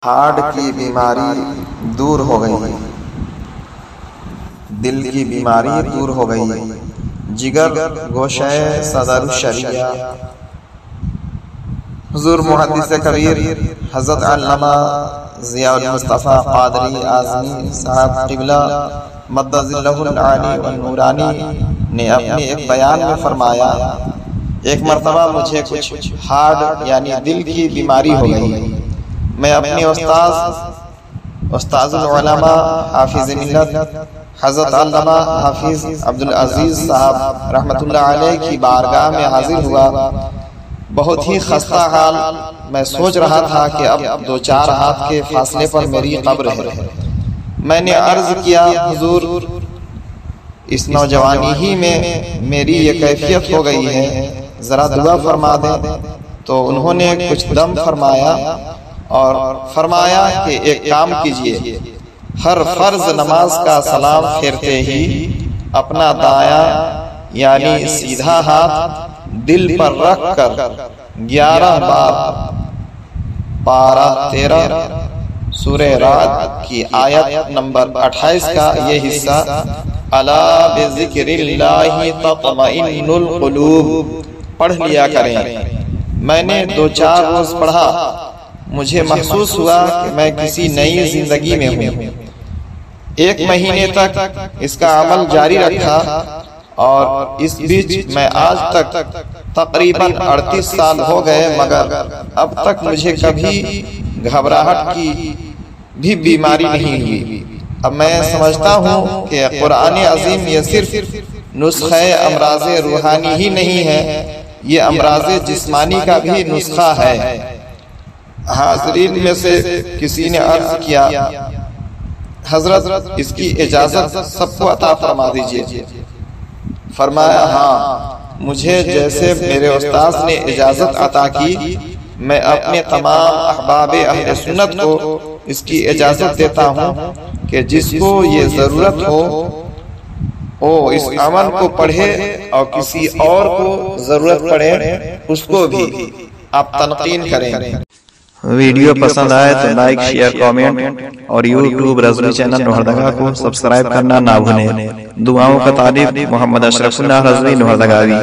Heart کی بیماری دور ہو گئی، دل کی بیماری دور ہو گئی، جگر گوشہ صدر الشریعہ حضور محدث کبیر حضرت علامہ ضیاء المصطفیٰ قادری اعظمی صاحب قبلہ مدد اللہ العالی والنورانی نے اپنے ایک بیان میں فرمایا، ایک مرتبہ مجھے کچھ ہارٹ یعنی دل کی بیماری ہو گئی۔ میں اپنے استاذ العلماء حافظ ملت حضرت علامہ حافظ عبدالعزیز صاحب رحمۃ اللہ علیہ کی بارگاہ میں حاضر ہوا۔ بہت ہی خستہ حال، میں سوچ رہا تھا کہ اب 2-4 ہاتھ کے فاصلے پر میری قبر ہے۔ میں نے عرض کیا، حضور اس نوجوانی ہی میں میری یہ کیفیت ہو گئی ہے، ذرا دعا فرما دیں۔ تو انہوں نے کچھ دم فرمایا اور فرمایا کہ ایک کام کیجئے، ہر فرض نماز کا سلام پھیرتے ہی اپنا دایاں یعنی سیدھا ہاتھ دل پر رکھ کر 11 بار پارہ 13 سورہ رعد کی آیت نمبر 28 کا یہ حصہ الا بذکر اللہ تطمئن القلوب پڑھ لیا کریں۔ میں نے 2-4 روز پڑھا، مجھے محسوس ہوا کہ میں کسی نئی زندگی میں ہوں۔ 1 مہینے تک اس کا عمل جاری رکھا اور اس بیچ میں آج تک تقریباً 38 سال ہو گئے، مگر اب تک مجھے کبھی گھبراہٹ کی بھی بیماری نہیں ہوئی۔ اب میں سمجھتا ہوں کہ قرآن عظیم یہ صرف نسخہ امراض روحانی ہی نہیں ہے، یہ امراض جسمانی کا بھی نسخہ ہے۔ حاضرین میں سے کسی نے عرض کیا، حضرت اس کی اجازت سب کو عطا فرما دیجئے۔ فرمایا، ہاں، مجھے جیسے میرے استاذ نے اجازت عطا کی، میں اپنے تمام احباب اہل سنت کو اس کی اجازت دیتا ہوں کہ جس کو یہ ضرورت ہو وہ اس عمل کو پڑھے اور کسی اور کو ضرورت پڑے اس کو بھی آپ تلقین کریں۔ ویڈیو پسند آئے تو لائک، شیئر، کامنٹ اور یوٹیوب رضوی چینل لوہردگا کو سبسکرائب کرنا نہ بھولیں۔ دعاؤں کا طالب محمد اشرف اللہ رضوی لوہردگاوی۔